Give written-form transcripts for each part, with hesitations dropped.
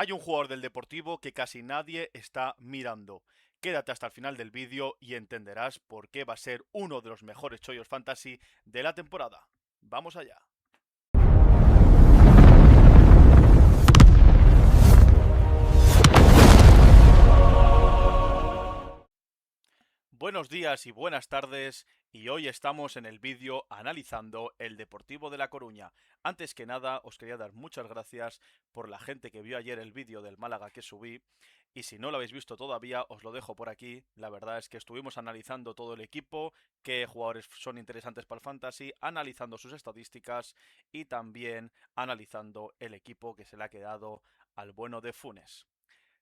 Hay un jugador del Deportivo que casi nadie está mirando. Quédate hasta el final del vídeo y entenderás por qué va a ser uno de los mejores chollos fantasy de la temporada. Vamos allá. Buenos días y buenas tardes, y hoy estamos en el vídeo analizando el Deportivo de La Coruña. Antes que nada, os quería dar muchas gracias por la gente que vio ayer el vídeo del Málaga que subí, y si no lo habéis visto todavía, os lo dejo por aquí. La verdad es que estuvimos analizando todo el equipo, qué jugadores son interesantes para el Fantasy, analizando sus estadísticas y también analizando el equipo que se le ha quedado al bueno de Funes.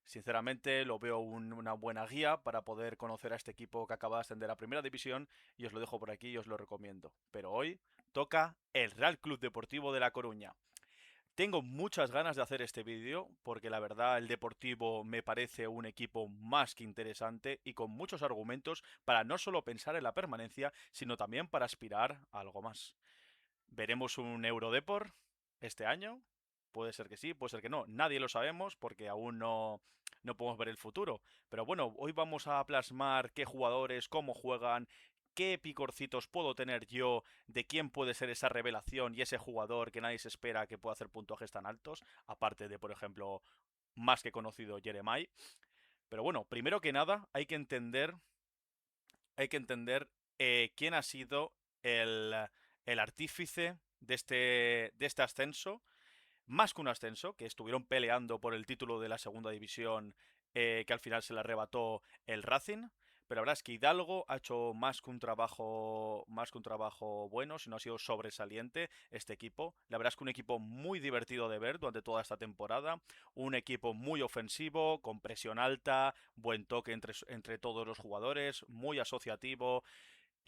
Sinceramente, lo veo una buena guía para poder conocer a este equipo que acaba de ascender a Primera División, y os lo dejo por aquí y os lo recomiendo. Pero hoy toca el Real Club Deportivo de La Coruña. Tengo muchas ganas de hacer este vídeo porque la verdad el Deportivo me parece un equipo más que interesante y con muchos argumentos para no solo pensar en la permanencia, sino también para aspirar a algo más. ¿Veremos un Eurodeport este año? Puede ser que sí, puede ser que no. Nadie lo sabemos porque aún no podemos ver el futuro. Pero bueno, hoy vamos a plasmar qué jugadores, cómo juegan, qué picorcitos puedo tener yo de quién puede ser esa revelación y ese jugador que nadie se espera que pueda hacer puntuajes tan altos, aparte de, por ejemplo, más que conocido Jeremiah. Pero bueno, primero que nada, hay que entender quién ha sido el artífice de este ascenso, más que un ascenso, que estuvieron peleando por el título de la segunda división, que al final se le arrebató el Racing. Pero la verdad es que Hidalgo ha hecho más que un trabajo bueno, sino ha sido sobresaliente este equipo. La verdad es que un equipo muy divertido de ver durante toda esta temporada. Un equipo muy ofensivo, con presión alta, buen toque entre todos los jugadores, muy asociativo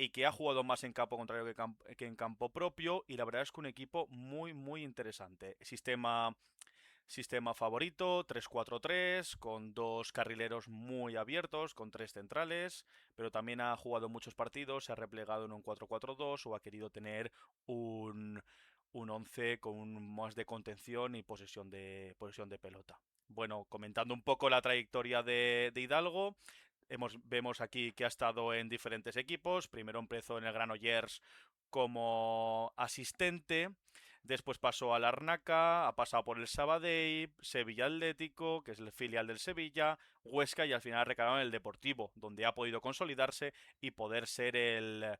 y que ha jugado más en campo contrario que en campo propio. Y la verdad es que un equipo muy, muy interesante. Sistema favorito, 3-4-3 con dos carrileros muy abiertos, con tres centrales, pero también ha jugado muchos partidos, se ha replegado en un 4-4-2 o ha querido tener un, un 11 con más de contención y posesión de pelota. Bueno, comentando un poco la trayectoria de Hidalgo, vemos aquí que ha estado en diferentes equipos. Primero empezó en el Granollers como asistente, después pasó al Arnaca, ha pasado por el Sabadell, Sevilla Atlético, que es el filial del Sevilla, Huesca, y al final ha recalado en el Deportivo, donde ha podido consolidarse y poder ser el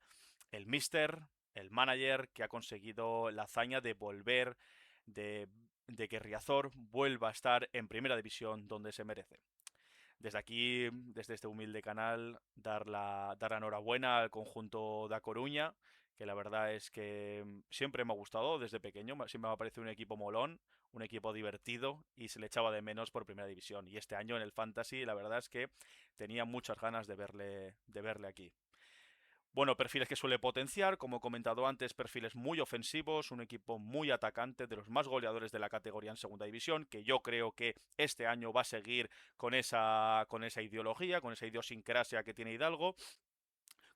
mister, el manager que ha conseguido la hazaña de volver, de, de que Riazor vuelva a estar en primera división donde se merece. Desde aquí, desde este humilde canal, dar la enhorabuena al conjunto de A Coruña, que la verdad es que siempre me ha gustado desde pequeño, siempre me ha parecido un equipo molón, un equipo divertido y se le echaba de menos por primera división. Y este año en el Fantasy, la verdad es que tenía muchas ganas de verle aquí. Bueno, perfiles que suele potenciar, como he comentado antes, perfiles muy ofensivos, un equipo muy atacante, de los más goleadores de la categoría en segunda división, que yo creo que este año va a seguir con esa ideología, con esa idiosincrasia que tiene Hidalgo,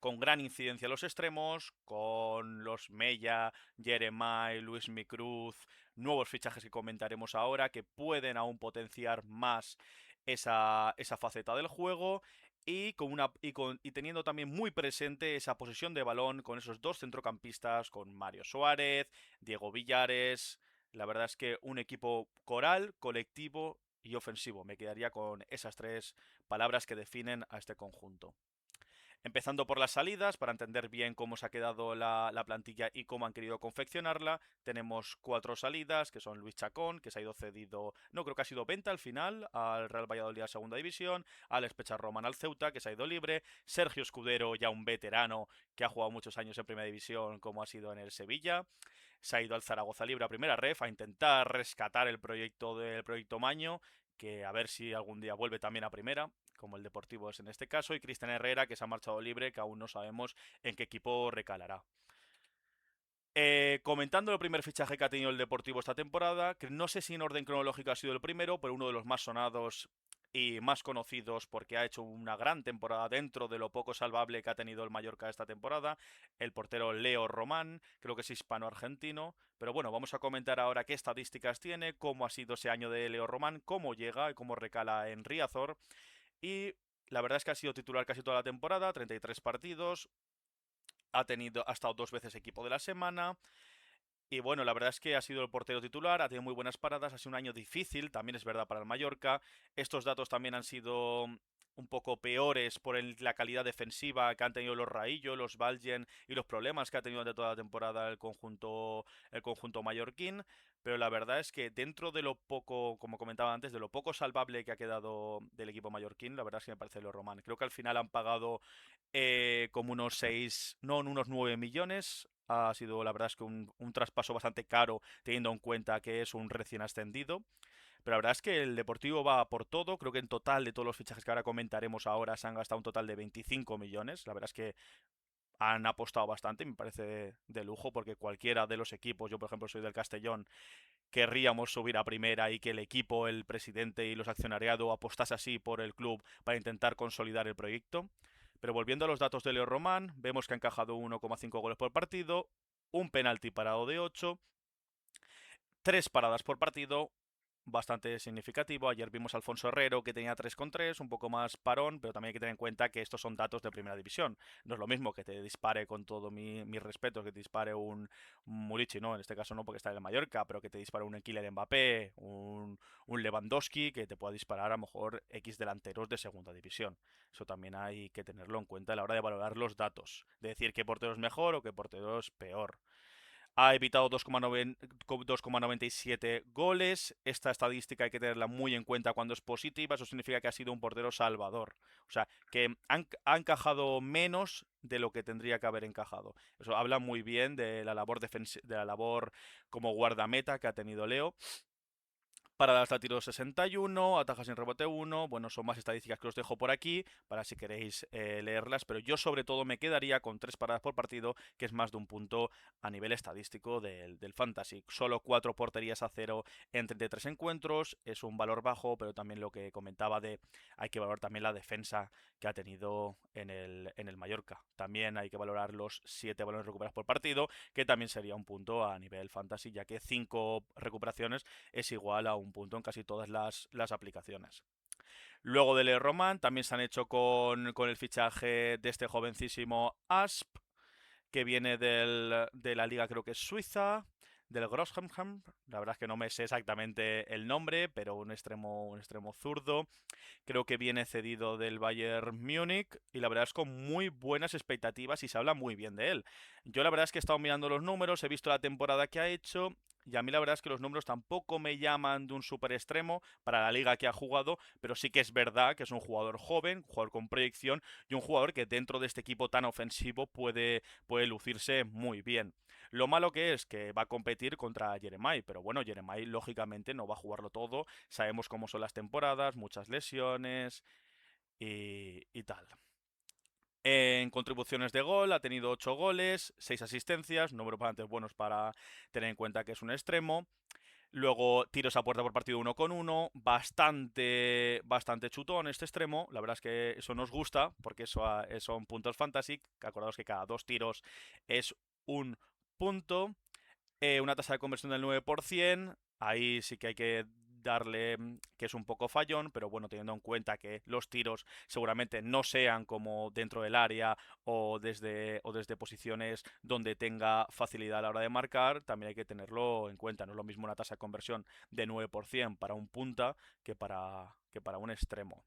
con gran incidencia en los extremos, con los Mella, Jeremiah, Luis Micruz, nuevos fichajes que comentaremos ahora, que pueden aún potenciar más esa faceta del juego. Y teniendo también muy presente esa posesión de balón con esos dos centrocampistas, con Mario Suárez, Diego Villares. La verdad es que un equipo coral, colectivo y ofensivo. Me quedaría con esas tres palabras que definen a este conjunto. Empezando por las salidas, para entender bien cómo se ha quedado la plantilla y cómo han querido confeccionarla, tenemos cuatro salidas, que son Luis Chacón, que se ha ido cedido, no creo que ha sido venta al final, al Real Valladolid a Segunda División, Alex Pecharroman al Ceuta, que se ha ido libre, Sergio Escudero, ya un veterano que ha jugado muchos años en Primera División, como ha sido en el Sevilla, se ha ido al Zaragoza Libre a Primera Ref a intentar rescatar el proyecto del proyecto Maño, que a ver si algún día vuelve también a Primera, como el Deportivo es en este caso, y Cristian Herrera, que se ha marchado libre, que aún no sabemos en qué equipo recalará. Comentando el primer fichaje que ha tenido el Deportivo esta temporada, que no sé si en orden cronológico ha sido el primero, pero uno de los más sonados y más conocidos porque ha hecho una gran temporada dentro de lo poco salvable que ha tenido el Mallorca esta temporada, el portero Leo Román, creo que es hispano-argentino, pero bueno, vamos a comentar ahora qué estadísticas tiene, cómo ha sido ese año de Leo Román, cómo llega y cómo recala en Riazor, y la verdad es que ha sido titular casi toda la temporada, 33 partidos, ha estado 2 veces equipo de la semana, y bueno, la verdad es que ha sido el portero titular, ha tenido muy buenas paradas, ha sido un año difícil, también es verdad para el Mallorca. Estos datos también han sido un poco peores por la calidad defensiva que han tenido los Raillo, los Valgen y los problemas que ha tenido durante toda la temporada el conjunto mallorquín. Pero la verdad es que dentro de lo poco, como comentaba antes, de lo poco salvable que ha quedado del equipo mallorquín, la verdad es que me parece lo Román. Creo que al final han pagado como unos 6 no, unos 9 millones. Ha sido, la verdad es que un traspaso bastante caro, teniendo en cuenta que es un recién ascendido. Pero la verdad es que el Deportivo va por todo. Creo que en total de todos los fichajes que ahora comentaremos ahora se han gastado un total de 25 millones. La verdad es que han apostado bastante, me parece de lujo, porque cualquiera de los equipos, yo por ejemplo soy del Castellón, querríamos subir a primera y que el equipo, el presidente y los accionariados apostase así por el club para intentar consolidar el proyecto. Pero volviendo a los datos de Leo Román, vemos que ha encajado 1,5 goles por partido, un penalti parado de 8, 3 paradas por partido, bastante significativo. Ayer vimos a Alfonso Herrero que tenía 3,3, un poco más parón, pero también hay que tener en cuenta que estos son datos de primera división. No es lo mismo que te dispare, con todo mi respeto, que te dispare un Murici, no, en este caso no porque está en el Mallorca, pero que te dispare un Kylian Mbappé, un Lewandowski, que te pueda disparar a lo mejor X delanteros de segunda división. Eso también hay que tenerlo en cuenta a la hora de valorar los datos, de decir qué portero es mejor o qué portero es peor. Ha evitado 2,97 goles. Esta estadística hay que tenerla muy en cuenta cuando es positiva. Eso significa que ha sido un portero salvador. O sea, que ha encajado menos de lo que tendría que haber encajado. Eso habla muy bien de la labor de la labor como guardameta que ha tenido Leo. Paradas de tiro 61, atajas sin rebote 1. Bueno, son más estadísticas que os dejo por aquí para si queréis leerlas, pero yo sobre todo me quedaría con 3 paradas por partido, que es más de un punto a nivel estadístico del Fantasy. Solo 4 porterías a 0 en 33 encuentros, es un valor bajo, pero también lo que comentaba hay que valorar también la defensa que ha tenido en el Mallorca. También hay que valorar los 7 balones recuperados por partido, que también sería un punto a nivel Fantasy, ya que 5 recuperaciones es igual a un punto en casi todas las aplicaciones. Luego del Roman también se han hecho con el fichaje de este jovencísimo Asp, que viene de la liga, creo que es Suiza, del Grossham. La verdad es que no me sé exactamente el nombre, pero un extremo zurdo. Creo que viene cedido del Bayern Múnich y la verdad es con muy buenas expectativas y se habla muy bien de él. Yo la verdad es que he estado mirando los números, he visto la temporada que ha hecho y a mí la verdad es que los números tampoco me llaman de un super extremo para la liga que ha jugado, pero sí que es verdad que es un jugador joven, un jugador con proyección y un jugador que dentro de este equipo tan ofensivo puede lucirse muy bien. Lo malo que es que va a competir contra Jeremai, pero bueno, Jeremai lógicamente no va a jugarlo todo, sabemos cómo son las temporadas, muchas lesiones y tal. En contribuciones de gol ha tenido 8 goles, 6 asistencias, números bastante buenos para tener en cuenta que es un extremo. Luego tiros a puerta por partido 1,1, bastante chutón este extremo. La verdad es que eso nos gusta porque son puntos fantasy. Acordaos que cada 2 tiros es un punto. Una tasa de conversión del 9%. Ahí sí que hay que darle que es un poco fallón, pero bueno, teniendo en cuenta que los tiros seguramente no sean como dentro del área o desde posiciones donde tenga facilidad a la hora de marcar, también hay que tenerlo en cuenta. No es lo mismo una tasa de conversión de 9% para un punta que para un extremo.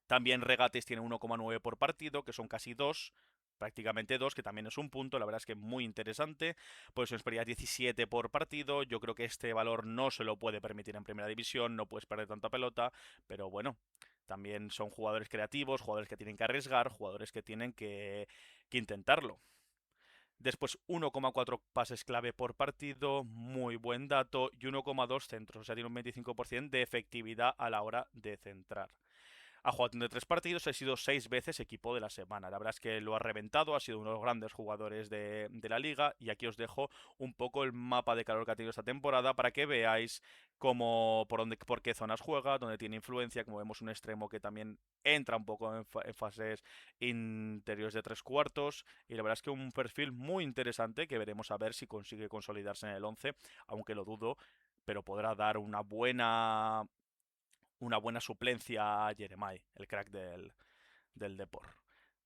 También regates tiene 1,9 por partido, que son casi 2, prácticamente 2, que también es un punto, la verdad es que muy interesante. Pues esperaría 17 por partido, yo creo que este valor no se lo puede permitir en primera división, no puedes perder tanta pelota, pero bueno, también son jugadores creativos, jugadores que tienen que arriesgar, jugadores que tienen que intentarlo. Después 1,4 pases clave por partido, muy buen dato, y 1,2 centros, o sea, tiene un 25% de efectividad a la hora de centrar. Ha jugado 33 partidos, ha sido 6 veces equipo de la semana. La verdad es que lo ha reventado, ha sido uno de los grandes jugadores de la liga. Y aquí os dejo un poco el mapa de calor que ha tenido esta temporada para que veáis cómo, por qué zonas juega, dónde tiene influencia. Como vemos, un extremo que también entra un poco en fases interiores de tres cuartos. Y la verdad es que un perfil muy interesante que veremos a ver si consigue consolidarse en el 11, aunque lo dudo, pero podrá dar una buena suplencia a Jeremai, el crack del Depor.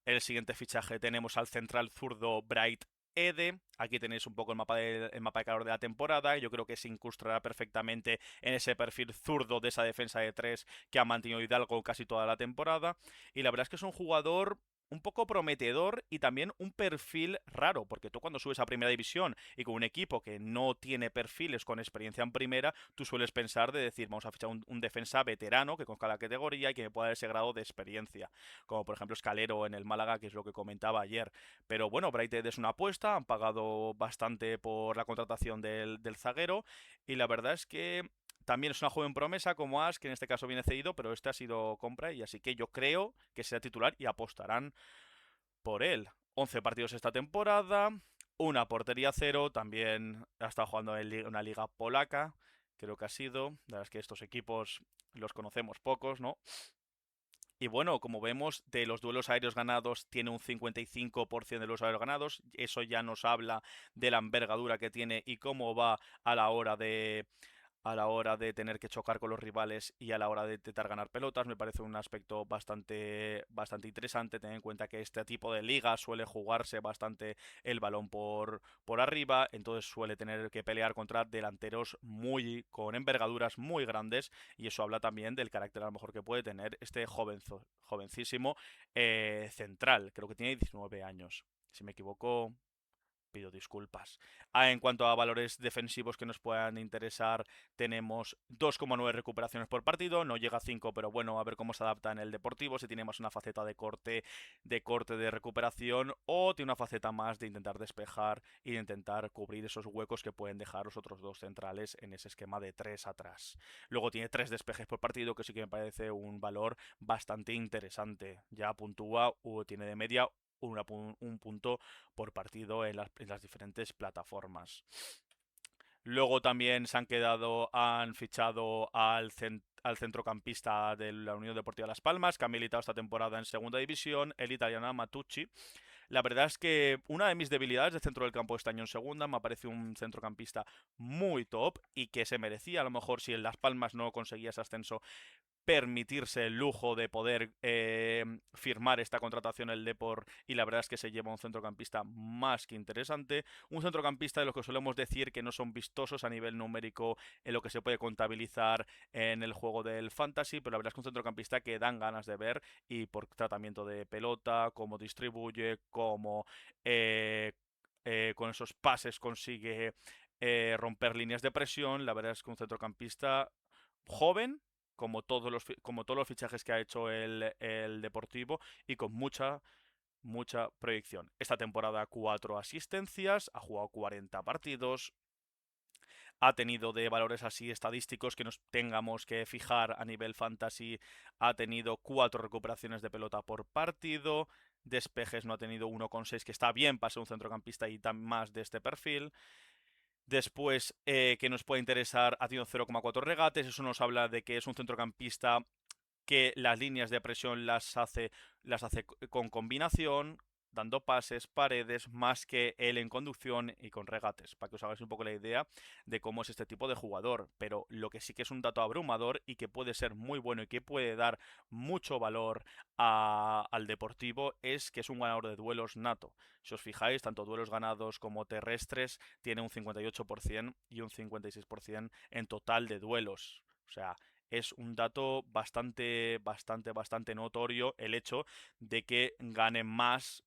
El siguiente fichaje tenemos al central zurdo Bright Ede. Aquí tenéis un poco el mapa de calor de la temporada. Yo creo que se incrustará perfectamente en ese perfil zurdo de esa defensa de tres que ha mantenido Hidalgo casi toda la temporada. Y la verdad es que es un jugador un poco prometedor y también un perfil raro, porque tú cuando subes a primera división y con un equipo que no tiene perfiles con experiencia en primera, tú sueles pensar de decir, vamos a fichar un defensa veterano que conozca la categoría y que me pueda dar ese grado de experiencia, como por ejemplo Escalero en el Málaga, que es lo que comentaba ayer. Pero bueno, Brighton es una apuesta, han pagado bastante por la contratación del zaguero y la verdad es que también es una joven promesa como As, que en este caso viene cedido, pero este ha sido compra y así que yo creo que será titular y apostarán por él. 11 partidos esta temporada, una portería cero, también ha estado jugando en una liga polaca, creo que ha sido. La verdad es que estos equipos los conocemos pocos, ¿no? Y bueno, como vemos, de los duelos aéreos ganados tiene un 55% de los aéreos ganados. Eso ya nos habla de la envergadura que tiene y cómo va a la hora de tener que chocar con los rivales y a la hora de intentar ganar pelotas. Me parece un aspecto bastante, bastante interesante. Ten en cuenta que este tipo de liga suele jugarse bastante el balón por arriba, entonces suele tener que pelear contra delanteros con envergaduras muy grandes y eso habla también del carácter a lo mejor que puede tener este jovencísimo central. Creo que tiene 19 años. Si me equivoco, pido disculpas. En cuanto a valores defensivos que nos puedan interesar, tenemos 2,9 recuperaciones por partido, no llega a 5, pero bueno, a ver cómo se adapta en el Deportivo, si tiene más una faceta de recuperación o tiene una faceta más de intentar despejar y de intentar cubrir esos huecos que pueden dejar los otros dos centrales en ese esquema de 3 atrás. Luego tiene 3 despejes por partido, que sí que me parece un valor bastante interesante. Ya puntúa o tiene de media un punto por partido en las diferentes plataformas. Luego también han fichado al centrocampista de la Unión Deportiva Las Palmas, que ha militado esta temporada en segunda división, el italiano Matucci. La verdad es que una de mis debilidades del centro del campo este año en segunda me parece un centrocampista muy top y que se merecía, a lo mejor si en Las Palmas no conseguía ese ascenso, permitirse el lujo de poder firmar esta contratación el Depor y la verdad es que se lleva un centrocampista más que interesante, un centrocampista de los que solemos decir que no son vistosos a nivel numérico en lo que se puede contabilizar en el juego del fantasy, pero la verdad es que un centrocampista que dan ganas de ver y por tratamiento de pelota, cómo distribuye, cómo con esos pases consigue romper líneas de presión, la verdad es que un centrocampista joven como todos los fichajes que ha hecho el Deportivo y con mucha proyección. Esta temporada 4 asistencias, ha jugado 40 partidos, ha tenido de valores así estadísticos que nos tengamos que fijar a nivel fantasy, ha tenido 4 recuperaciones de pelota por partido, despejes no ha tenido 1,6, que está bien para ser un centrocampista y tan más de este perfil. Después, que nos puede interesar, ha tenido 0,4 regates, eso nos habla de que es un centrocampista que las líneas de presión las hace con combinación, dando pases, paredes, más que él en conducción y con regates, para que os hagáis un poco la idea de cómo es este tipo de jugador. Pero lo que sí que es un dato abrumador y que puede ser muy bueno y que puede dar mucho valor al Deportivo es que es un ganador de duelos nato. Si os fijáis, tanto duelos ganados como terrestres tiene un 58% y un 56% en total de duelos. O sea, es un dato bastante, bastante, bastante notorio el hecho de que gane más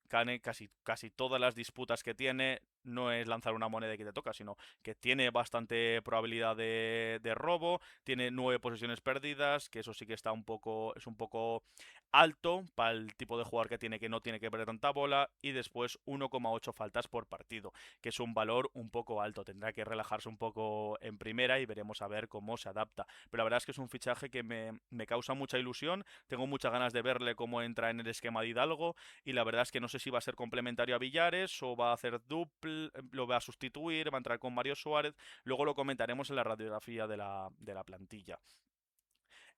casi todas las disputas que tiene no es lanzar una moneda y que te toca, sino que tiene bastante probabilidad de robo, tiene 9 posesiones perdidas, que eso sí que es un poco alto para el tipo de jugador que tiene, que no tiene que perder tanta bola, y después 1,8 faltas por partido, que es un valor un poco alto. Tendrá que relajarse un poco en primera y veremos a ver cómo se adapta. Pero la verdad es que es un fichaje que me causa mucha ilusión, tengo muchas ganas de verle cómo entra en el esquema de Hidalgo, y la verdad es que no sé si va a ser complementario a Villares o va a hacer duple, lo va a sustituir, va a entrar con Mario Suárez. Luego lo comentaremos en la radiografía de la plantilla.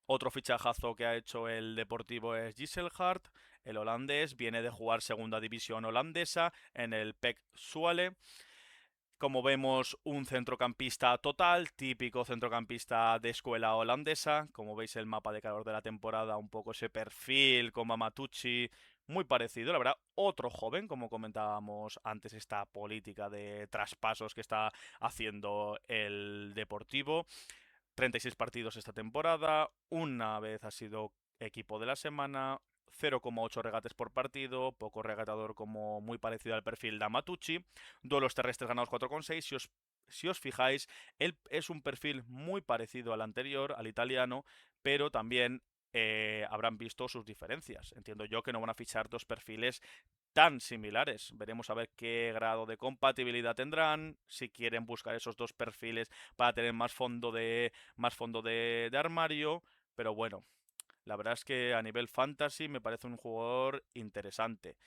Otro fichajazo que ha hecho el Deportivo es Gisselhart, el holandés, viene de jugar segunda división holandesa en el PEC Zwolle. Como vemos, un centrocampista total, típico centrocampista de escuela holandesa. Como veis, el mapa de calor de la temporada, un poco ese perfil con Mamatucci, muy parecido, la verdad. Otro joven, como comentábamos antes, esta política de traspasos que está haciendo el Deportivo. 36 partidos esta temporada, una vez ha sido equipo de la semana, 0,8 regates por partido, poco regatador, como muy parecido al perfil de Amatucci, duelos terrestres ganados 4,6. Si os fijáis, él es un perfil muy parecido al anterior, al italiano, pero también habrán visto sus diferencias. Entiendo yo que no van a fichar dos perfiles tan similares. Veremos a ver qué grado de compatibilidad tendrán, si quieren buscar esos dos perfiles para tener más fondo de armario, pero bueno, la verdad es que a nivel fantasy me parece un jugador interesante.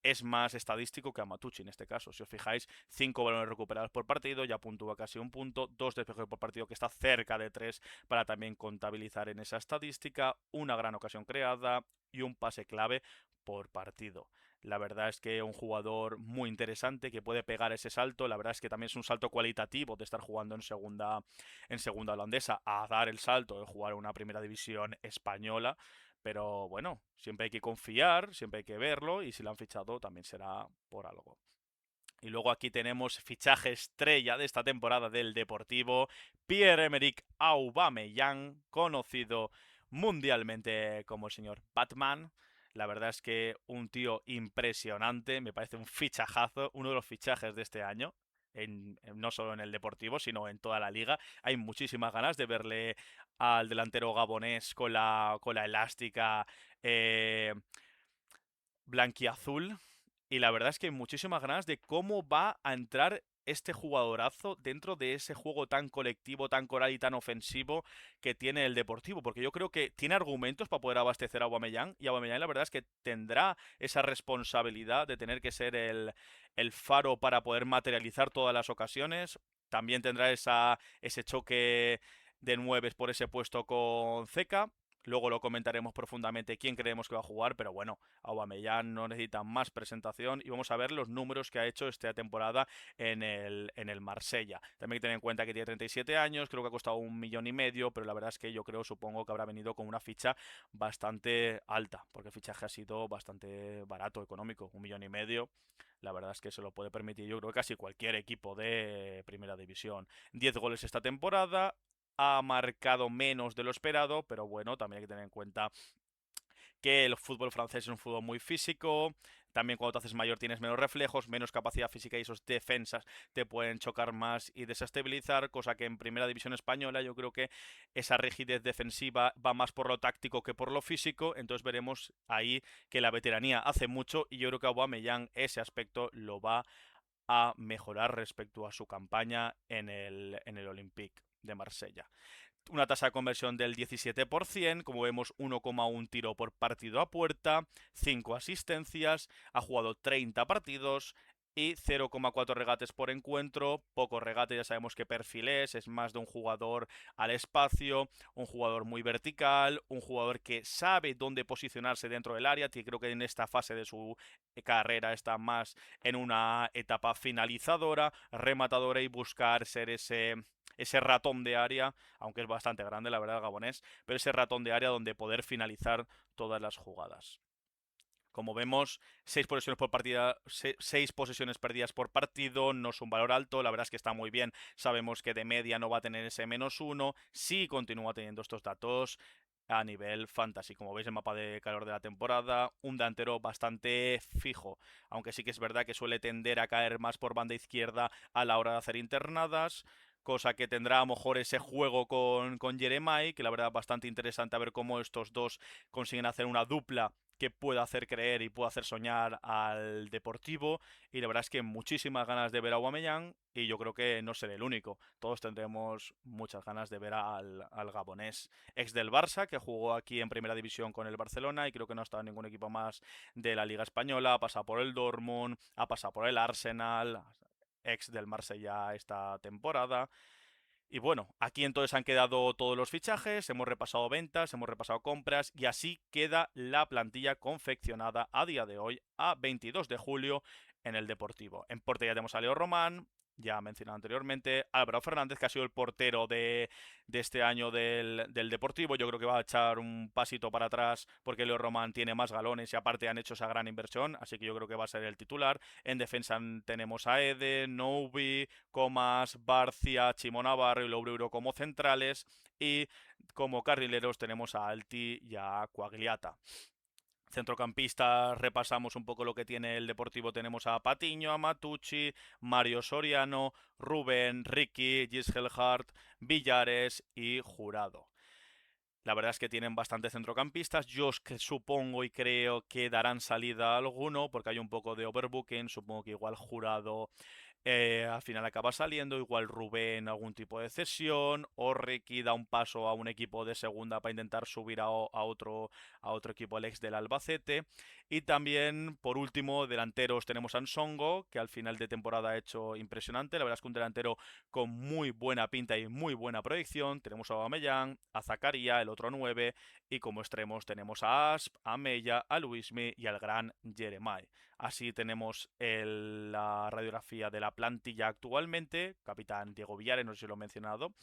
Es más estadístico que Amatucci en este caso. Si os fijáis, 5 balones recuperados por partido, ya puntúa casi un punto, 2 despejes por partido, que está cerca de 3 para también contabilizar en esa estadística, una gran ocasión creada y un pase clave por partido. La verdad es que un jugador muy interesante que puede pegar ese salto. La verdad es que también es un salto cualitativo de estar jugando en segunda holandesa a dar el salto de jugar en una primera división española. Pero bueno, siempre hay que confiar, siempre hay que verlo, y si lo han fichado también será por algo. Y luego aquí tenemos fichaje estrella de esta temporada del Deportivo, Pierre-Emerick Aubameyang, conocido mundialmente como el señor Batman. La verdad es que un tío impresionante, me parece un fichajazo, uno de los fichajes de este año. No solo en el Deportivo, sino en toda la liga. Hay muchísimas ganas de verle al delantero gabonés con la elástica eh, blanquiazul. Y la verdad es que hay muchísimas ganas de cómo va a entrar este jugadorazo dentro de ese juego tan colectivo, tan coral y tan ofensivo que tiene el Deportivo. Porque yo creo que tiene argumentos para poder abastecer a Aubameyang. Y Aubameyang la verdad es que tendrá esa responsabilidad de tener que ser el faro para poder materializar todas las ocasiones. También tendrá ese choque de nueves por ese puesto con Zeka. Luego lo comentaremos profundamente quién creemos que va a jugar, pero bueno, Aubameyang no necesita más presentación, y vamos a ver los números que ha hecho esta temporada en el Marsella. También hay que tener en cuenta que tiene 37 años, creo que ha costado 1,5 millones, pero la verdad es que yo supongo que habrá venido con una ficha bastante alta, porque el fichaje ha sido bastante barato, económico, 1,5 millones. La verdad es que se lo puede permitir, yo creo que casi cualquier equipo de primera división. 10 goles esta temporada, ha marcado menos de lo esperado, pero bueno, también hay que tener en cuenta que el fútbol francés es un fútbol muy físico. También cuando te haces mayor tienes menos reflejos, menos capacidad física, y esos defensas te pueden chocar más y desestabilizar, cosa que en primera división española yo creo que esa rigidez defensiva va más por lo táctico que por lo físico. Entonces veremos ahí que la veteranía hace mucho, y yo creo que Aubameyang ese aspecto lo va a mejorar respecto a su campaña en el Olympique de Marsella. Una tasa de conversión del 17%, como vemos, 1,1 tiro por partido a puerta, 5 asistencias, ha jugado 30 partidos y 0,4 regates por encuentro. Poco regate, ya sabemos qué perfil es más de un jugador al espacio, un jugador muy vertical, un jugador que sabe dónde posicionarse dentro del área, que creo que en esta fase de su carrera está más en una etapa finalizadora, rematadora, y buscar ser ese ratón de área, aunque es bastante grande la verdad el gabonés, pero ese ratón de área donde poder finalizar todas las jugadas. Como vemos, 6 posesiones por partida, 6 posesiones perdidas por partido, no es un valor alto, la verdad es que está muy bien. Sabemos que de media no va a tener ese -1, sí continúa teniendo estos datos a nivel fantasy. Como veis, el mapa de calor de la temporada, un delantero bastante fijo, aunque sí que es verdad que suele tender a caer más por banda izquierda a la hora de hacer internadas, cosa que tendrá a lo mejor ese juego con Jeremai, que la verdad es bastante interesante a ver cómo estos dos consiguen hacer una dupla que pueda hacer creer y pueda hacer soñar al Deportivo. Y la verdad es que muchísimas ganas de ver a Aubameyang, y yo creo que no seré el único. Todos tendremos muchas ganas de ver al gabonés ex del Barça, que jugó aquí en Primera División con el Barcelona y creo que no ha estado en ningún equipo más de la Liga Española. Ha pasado por el Dortmund, ha pasado por el Arsenal, ex del Marsella esta temporada. Y bueno, aquí entonces han quedado todos los fichajes, hemos repasado ventas, hemos repasado compras y así queda la plantilla confeccionada a día de hoy, a 22 de julio, en el Deportivo. En portería tenemos a Leo Román, ya mencionado anteriormente, Álvaro Fernández, que ha sido el portero de este año del Deportivo. Yo creo que va a echar un pasito para atrás porque Leo Román tiene más galones y aparte han hecho esa gran inversión, así que yo creo que va a ser el titular. En defensa tenemos a Ede, Noubi, Comas, Barcia, Chimo Navarro y Loureiro como centrales, y como carrileros tenemos a Alti y a Quagliata. Centrocampistas, repasamos un poco lo que tiene el Deportivo. Tenemos a Patiño, a Matucci, Mario Soriano, Rubén, Ricky, Gisgelhardt, Villares y Jurado. La verdad es que tienen bastantes centrocampistas. Yo supongo y creo que darán salida a alguno porque hay un poco de overbooking. Supongo que igual Jurado al final acaba saliendo, igual Rubén algún tipo de cesión, o Ricky da un paso a un equipo de segunda para intentar subir a otro equipo, el ex del Albacete. Y también, por último, delanteros tenemos a Nsongo, que al final de temporada ha hecho impresionante. La verdad es que un delantero con muy buena pinta y muy buena proyección. Tenemos a Aubameyang, a Zakaria, el otro 9, y como extremos tenemos a Asp, a Mella, a Luismi y al gran Jeremai. Así tenemos la radiografía de la plantilla actualmente. Capitán Diego Villares, no sé si lo he mencionado.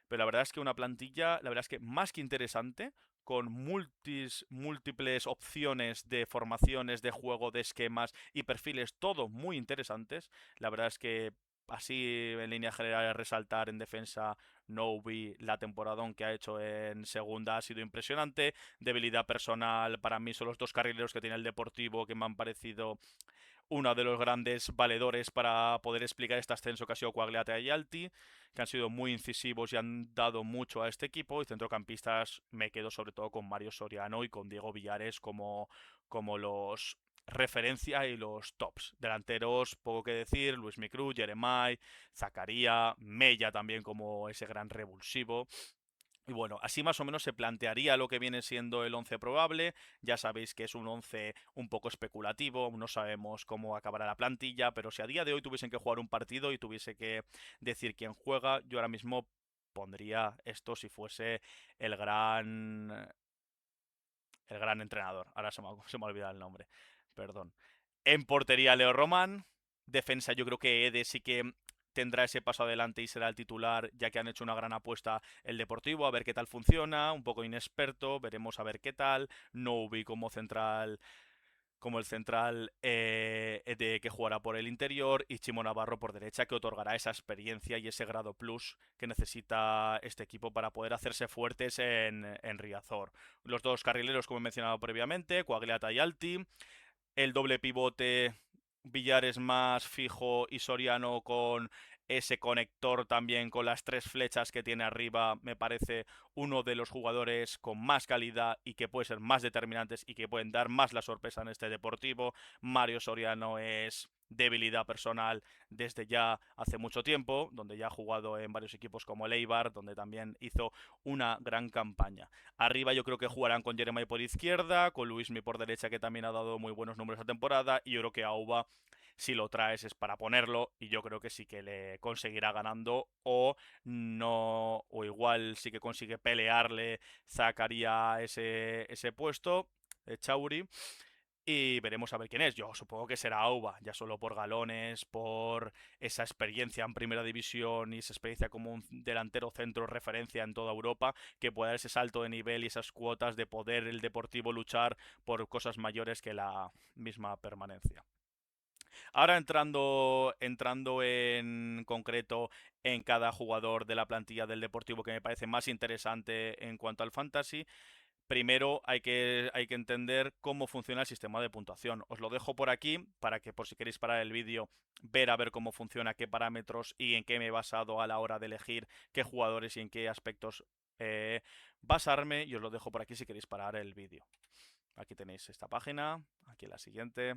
Pero la verdad es que una plantilla, la verdad es que más que interesante, con múltiples opciones de formaciones, de juego, de esquemas y perfiles, todo muy interesantes. La verdad es que así en línea general resaltar en defensa Novi, la temporada que ha hecho en segunda ha sido impresionante. Debilidad personal para mí son los dos carrileros que tiene el Deportivo, que me han parecido uno de los grandes valedores para poder explicar este ascenso que ha sido Quagliata y Alti, que han sido muy incisivos y han dado mucho a este equipo. Y centrocampistas me quedo sobre todo con Mario Soriano y con Diego Villares como los referencia y los tops. Delanteros, poco que decir, Luis Micru, Jeremai, Zakaria, Mella también como ese gran revulsivo. Y bueno, así más o menos se plantearía lo que viene siendo el 11 probable. Ya sabéis que es un 11 un poco especulativo, no sabemos cómo acabará la plantilla, pero si a día de hoy tuviesen que jugar un partido y tuviese que decir quién juega, yo ahora mismo pondría esto si fuese el gran el gran entrenador. Ahora se me ha olvidado el nombre. Perdón. En portería, Leo Román. Defensa, yo creo que Ede sí que tendrá ese paso adelante y será el titular, ya que han hecho una gran apuesta el Deportivo, a ver qué tal funciona, un poco inexperto, veremos a ver qué tal. No vi como el central de que jugará por el interior, y Chimo Navarro por derecha, que otorgará esa experiencia y ese grado plus que necesita este equipo para poder hacerse fuertes en Riazor. Los dos carrileros, como he mencionado previamente, Coagliata y Alti, el doble pivote Villares más fijo y Soriano con ese conector también con las tres flechas que tiene arriba, me parece uno de los jugadores con más calidad y que puede ser más determinantes y que pueden dar más la sorpresa en este Deportivo. Mario Soriano es debilidad personal desde ya hace mucho tiempo, donde ya ha jugado en varios equipos como el Eibar, donde también hizo una gran campaña. Arriba yo creo que jugarán con Jeremy por izquierda, con Luismi por derecha, que también ha dado muy buenos números esta temporada, y yo creo que Auba, si lo traes es para ponerlo, y yo creo que sí que le conseguirá ganando, o no, o igual sí que consigue pelearle, sacaría ese puesto, Chauri, y veremos a ver quién es. Yo supongo que será Auba, ya solo por galones, por esa experiencia en primera división y esa experiencia como un delantero centro referencia en toda Europa, que pueda dar ese salto de nivel y esas cuotas de poder el Deportivo luchar por cosas mayores que la misma permanencia. Ahora entrando en concreto en cada jugador de la plantilla del Deportivo, que me parece más interesante en cuanto al fantasy. primero hay que entender cómo funciona el sistema de puntuación. Os lo dejo por aquí para que, por si queréis parar el vídeo, ver a ver cómo funciona, qué parámetros y en qué me he basado a la hora de elegir qué jugadores y en qué aspectos basarme. Y os lo dejo por aquí si queréis parar el vídeo. Aquí tenéis esta página, aquí la siguiente.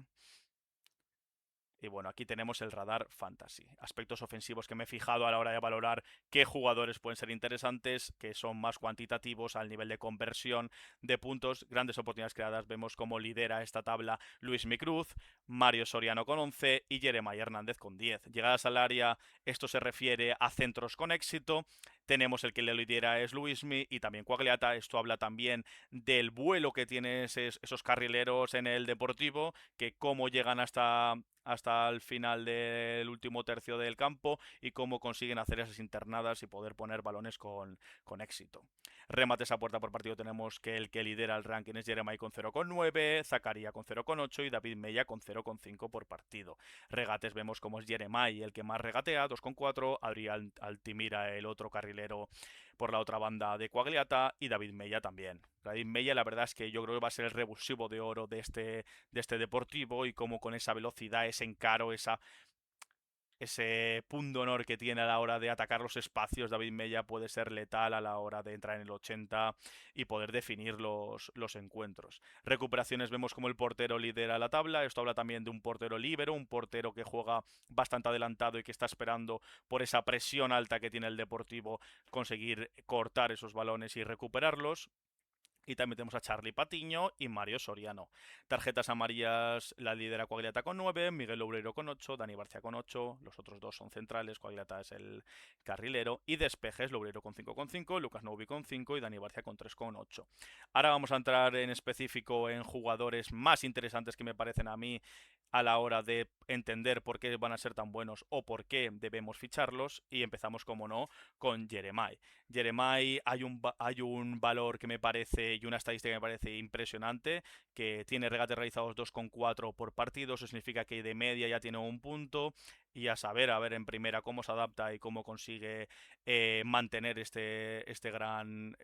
Y bueno, aquí tenemos el radar fantasy. Aspectos ofensivos que me he fijado a la hora de valorar qué jugadores pueden ser interesantes, que son más cuantitativos al nivel de conversión de puntos. Grandes oportunidades creadas. Vemos cómo lidera esta tabla Luis Micruz, Mario Soriano con 11 y Jeremiah Hernández con 10. Llegadas al área, esto se refiere a centros con éxito. Tenemos el que le lidera es Luismi y también Quagliata. Esto habla también del vuelo que tienen esos carrileros en el Deportivo, que cómo llegan hasta el final del último tercio del campo y cómo consiguen hacer esas internadas y poder poner balones con éxito. Remates a puerta por partido tenemos que el que lidera el ranking es Jeremiah con 0,9, Zakaria con 0,8 y David Mella con 0,5 por partido. Regates vemos como es Jeremiah el que más regatea, 2,4, Adrián Altimira el otro carrilero por la otra banda de Quagliata y David Mella también. David Mella la verdad es que yo creo que va a ser el revulsivo de oro de este Deportivo y cómo con esa velocidad, ese encaro, ese punto honor que tiene a la hora de atacar los espacios, David Mella puede ser letal a la hora de entrar en el 80 y poder definir los encuentros. Recuperaciones vemos como el portero lidera la tabla, esto habla también de un portero líbero, un portero que juega bastante adelantado y que está esperando por esa presión alta que tiene el Deportivo conseguir cortar esos balones y recuperarlos. Y también tenemos a Charlie Patiño y Mario Soriano. Tarjetas amarillas, la lidera Quagliata con 9, Miguel Obreiro con 8, Dani Barcia con 8, los otros dos son centrales, Quagliata es el carrilero, y despejes, Obreiro con 5,5, Lucas Novi con 5 y Dani Barcia con 3,8. Ahora vamos a entrar en específico en jugadores más interesantes que me parecen a mí a la hora de entender por qué van a ser tan buenos o por qué debemos ficharlos, y empezamos, como no, con Jeremiah. Jeremiah hay un valor que me parece y una estadística que me parece impresionante, que tiene regates realizados 2,4 por partido, eso significa que de media ya tiene un punto, y a ver en primera cómo se adapta y cómo consigue mantener esta gran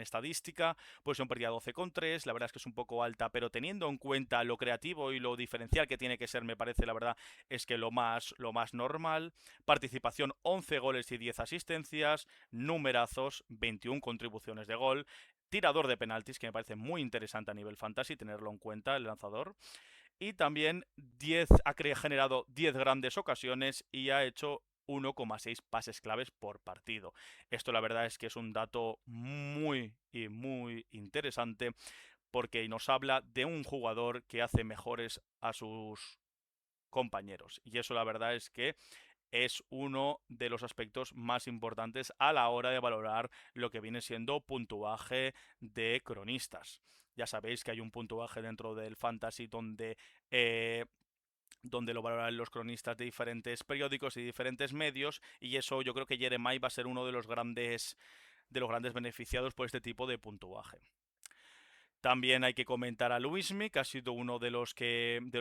estadística. Pues son partida 12,3, la verdad es que es un poco alta, pero teniendo en cuenta lo creativo y lo diferencial que tiene que ser, me parece, la verdad, es que lo más normal. Participación 11 goles y 10 asistencias, numerazos, 21 contribuciones de gol, tirador de penaltis, que me parece muy interesante a nivel fantasy tenerlo en cuenta el lanzador, y también ha generado 10 grandes ocasiones y ha hecho 1,6 pases claves por partido. Esto la verdad es que es un dato muy y muy interesante porque nos habla de un jugador que hace mejores a sus compañeros, y eso la verdad es que es uno de los aspectos más importantes a la hora de valorar lo que viene siendo puntuaje de cronistas. Ya sabéis que hay un puntuaje dentro del fantasy donde lo valoran los cronistas de diferentes periódicos y diferentes medios, y eso yo creo que Jeremiah va a ser uno de los grandes beneficiados por este tipo de puntuaje. También hay que comentar a Luismi, que ha sido uno de los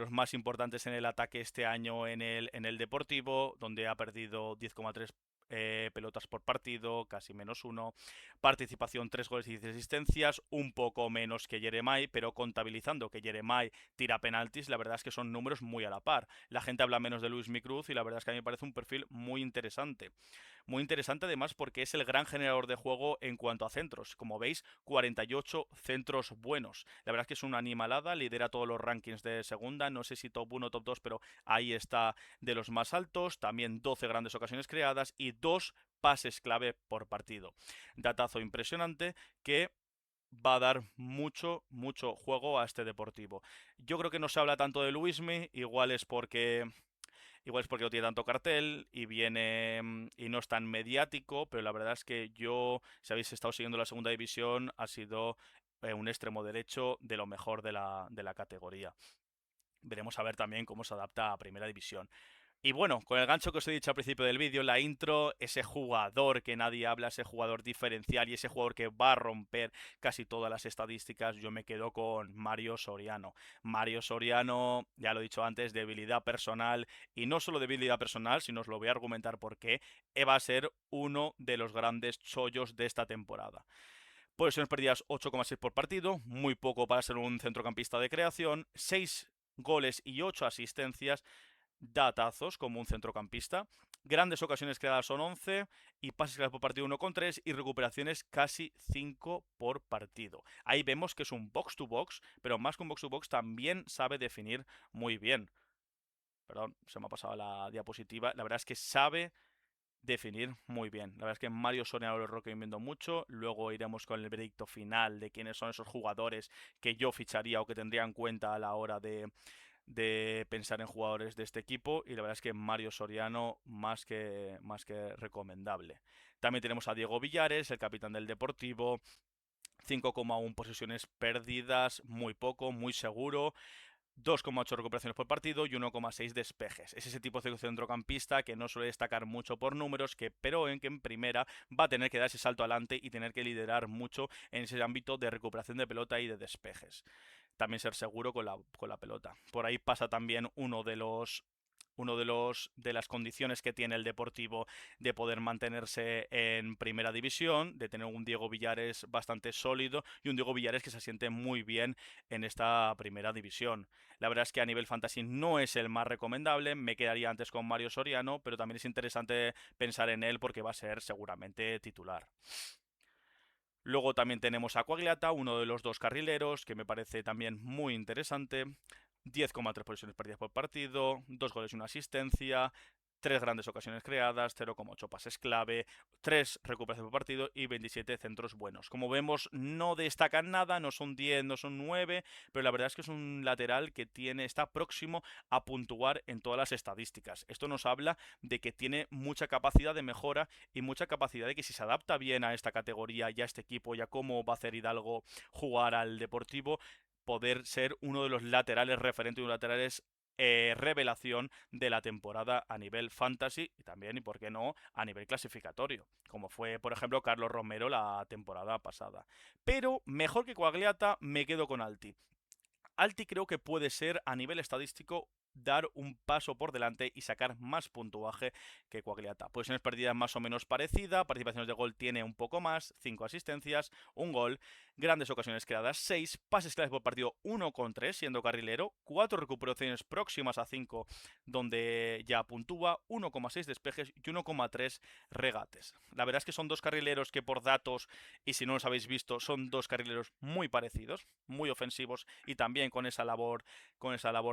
más importantes en el ataque este año en el Deportivo, donde ha perdido 10,3 pelotas por partido, casi -1. Participación 3 goles y 10 asistencias, un poco menos que Jeremiah, pero contabilizando que Jeremiah tira penaltis, la verdad es que son números muy a la par. La gente habla menos de Luismi Cruz y la verdad es que a mí me parece un perfil muy interesante. Muy interesante además porque es el gran generador de juego en cuanto a centros. Como veis, 48 centros buenos. La verdad es que es una animalada, lidera todos los rankings de segunda, no sé si top 1 o top 2, pero ahí está de los más altos. También 12 grandes ocasiones creadas y 2 pases clave por partido. Datazo impresionante que va a dar mucho, mucho juego a este Deportivo. Yo creo que no se habla tanto de Luismi, igual es porque no tiene tanto cartel y viene y no es tan mediático, pero la verdad es que yo, si habéis estado siguiendo la segunda división, ha sido un extremo derecho de lo mejor de la categoría. Veremos a ver también cómo se adapta a primera división. Y bueno, con el gancho que os he dicho al principio del vídeo, la intro, ese jugador que nadie habla, ese jugador diferencial y ese jugador que va a romper casi todas las estadísticas, yo me quedo con Mario Soriano. Mario Soriano, ya lo he dicho antes, debilidad personal, y no solo debilidad personal, sino os lo voy a argumentar por qué, va a ser uno de los grandes chollos de esta temporada. Posiciones perdidas 8,6 por partido, muy poco para ser un centrocampista de creación, 6 goles y 8 asistencias, datazos como un centrocampista. Grandes ocasiones creadas son 11 y pases creados por partido 1,3 y recuperaciones casi 5 por partido. Ahí vemos que es un box to box, pero más que un box to box también sabe definir muy bien. Perdón, se me ha pasado la diapositiva. La verdad es que sabe definir muy bien. La verdad es que Mario Soriano lo recomiendo mucho. Luego iremos con el veredicto final de quiénes son esos jugadores que yo ficharía o que tendría en cuenta a la hora de pensar en jugadores de este equipo. Y la verdad es que Mario Soriano más que recomendable. También tenemos a Diego Villares, el capitán del Deportivo. 5,1 posesiones perdidas, muy poco, muy seguro. 2,8 recuperaciones por partido y 1,6 despejes. Es ese tipo de centrocampista que no suele destacar mucho por números, pero que en primera va a tener que dar ese salto adelante y tener que liderar mucho en ese ámbito de recuperación de pelota y de despejes. También ser seguro con la pelota. Por ahí pasa también de las condiciones que tiene el Deportivo de poder mantenerse en primera división, de tener un Diego Villares bastante sólido y un Diego Villares que se siente muy bien en esta primera división. La verdad es que a nivel fantasy no es el más recomendable, me quedaría antes con Mario Soriano, pero también es interesante pensar en él porque va a ser seguramente titular. Luego también tenemos a Quagliata, uno de los dos carrileros, que me parece también muy interesante. 10,3 posiciones perdidas por partido, 2 goles y una asistencia, 3 grandes ocasiones creadas, 0,8 pases clave, 3 recuperaciones por partido y 27 centros buenos. Como vemos, no destacan nada, no son 10, no son 9, pero la verdad es que es un lateral que está próximo a puntuar en todas las estadísticas. Esto nos habla de que tiene mucha capacidad de mejora y mucha capacidad de que si se adapta bien a esta categoría y a este equipo y a cómo va a hacer Hidalgo jugar al Deportivo, poder ser uno de los laterales referentes, uno de los laterales revelación de la temporada a nivel fantasy y también, y por qué no, a nivel clasificatorio, como fue, por ejemplo, Carlos Romero la temporada pasada. Pero mejor que Quagliata me quedo con Alti. Alti creo que puede ser a nivel estadístico dar un paso por delante y sacar más puntuaje que Quagliata. Posiciones perdidas más o menos parecida, participaciones de gol tiene un poco más, 5 asistencias, un gol, grandes ocasiones creadas 6, pases claves por partido 1,3 siendo carrilero, 4 recuperaciones próximas a 5 donde ya puntúa, 1,6 despejes y 1,3 regates. La verdad es que son dos carrileros que por datos, y si no los habéis visto, son dos carrileros muy parecidos, muy ofensivos y también con esa labor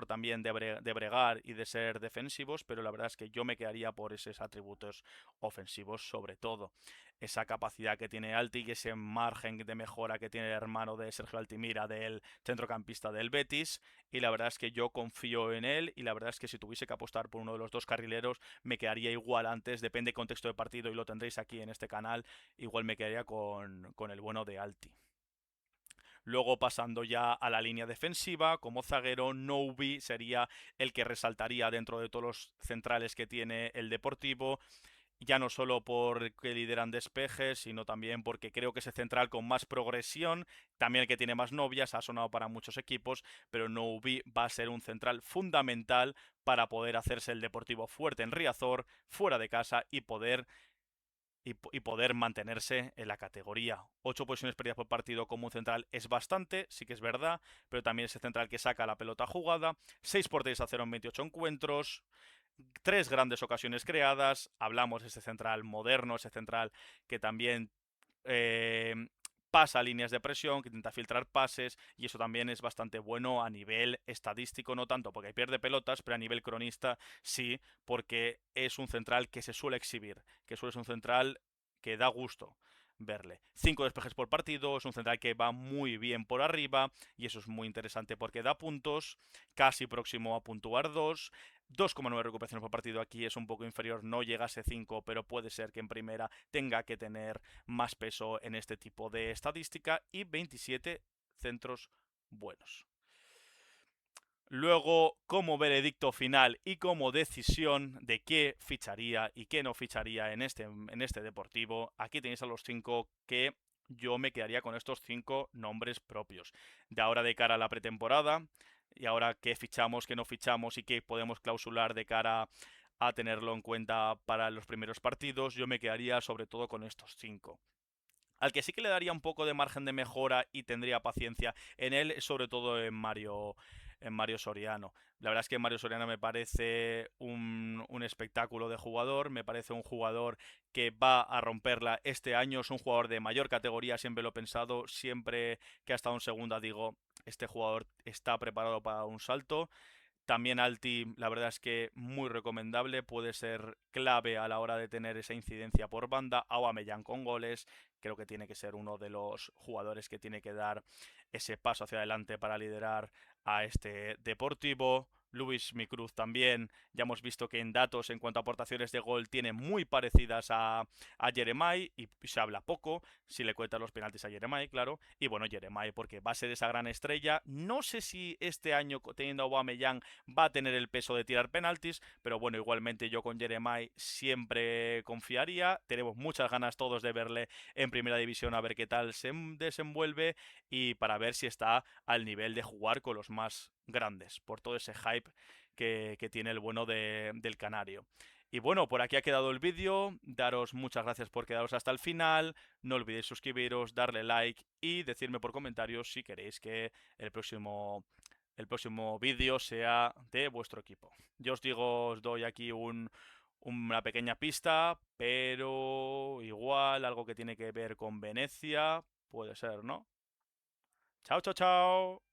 también de bregar y de ser defensivos, pero la verdad es que yo me quedaría por esos atributos ofensivos sobre todo. Esa capacidad que tiene Alti y ese margen de mejora que tiene el hermano de Sergio Altimira, del centrocampista del Betis, y la verdad es que yo confío en él y la verdad es que si tuviese que apostar por uno de los dos carrileros me quedaría igual antes, depende del contexto de partido y lo tendréis aquí en este canal, igual me quedaría con el bueno de Alti. Luego pasando ya a la línea defensiva, como zaguero, Noubi sería el que resaltaría dentro de todos los centrales que tiene el Deportivo. Ya no solo porque lideran despejes, sino también porque creo que ese central con más progresión, también el que tiene más novias, ha sonado para muchos equipos, pero Noubi va a ser un central fundamental para poder hacerse el Deportivo fuerte en Riazor, fuera de casa y poder mantenerse en la categoría. 8 posiciones perdidas por partido como un central es bastante, sí que es verdad, pero también ese central que saca la pelota jugada. 6 por 3 a 0 en 28 encuentros. 3 grandes ocasiones creadas. Hablamos de ese central moderno, ese central que también eh, pasa líneas de presión, que intenta filtrar pases, y eso también es bastante bueno a nivel estadístico, no tanto porque pierde pelotas, pero a nivel cronista sí, porque es un central que se suele exhibir, que suele ser un central que da gusto verle. 5 despejes por partido, es un central que va muy bien por arriba y eso es muy interesante porque da puntos, casi próximo a puntuar 2. 2,9 recuperaciones por partido aquí es un poco inferior, no llega a ese 5, pero puede ser que en primera tenga que tener más peso en este tipo de estadística y 27 centros buenos. Luego, como veredicto final y como decisión de qué ficharía y qué no ficharía en este Deportivo, aquí tenéis a los 5 que yo me quedaría con estos 5 nombres propios. De ahora de cara a la pretemporada y ahora qué fichamos, qué no fichamos y qué podemos clausular de cara a tenerlo en cuenta para los primeros partidos, yo me quedaría sobre todo con estos 5. Al que sí que le daría un poco de margen de mejora y tendría paciencia en él, sobre todo en Mario Soriano. La verdad es que Mario Soriano me parece un espectáculo de jugador, me parece un jugador que va a romperla este año, es un jugador de mayor categoría, siempre lo he pensado, siempre que ha estado en segunda digo, este jugador está preparado para un salto. También Alti, la verdad es que muy recomendable, puede ser clave a la hora de tener esa incidencia por banda. Aubameyang con goles, creo que tiene que ser uno de los jugadores que tiene que dar ese paso hacia adelante para liderar a este Deportivo. Luis Micruz también, ya hemos visto que en datos en cuanto a aportaciones de gol tiene muy parecidas a Jeremai y se habla poco, si le cuentan los penaltis a Jeremai, claro, y bueno, Jeremai porque va a ser esa gran estrella, no sé si este año teniendo a Aubameyang va a tener el peso de tirar penaltis, pero bueno, igualmente yo con Jeremai siempre confiaría, tenemos muchas ganas todos de verle en primera división a ver qué tal se desenvuelve y para ver si está al nivel de jugar con los más grandes, por todo ese hype que tiene el bueno del Canario. Y bueno, por aquí ha quedado el vídeo, daros muchas gracias por quedaros hasta el final, no olvidéis suscribiros, darle like y decirme por comentarios si queréis que el próximo vídeo sea de vuestro equipo. Yo os digo, os doy aquí una pequeña pista, pero igual algo que tiene que ver con Venecia, puede ser, ¿no? Chao, chao, chao.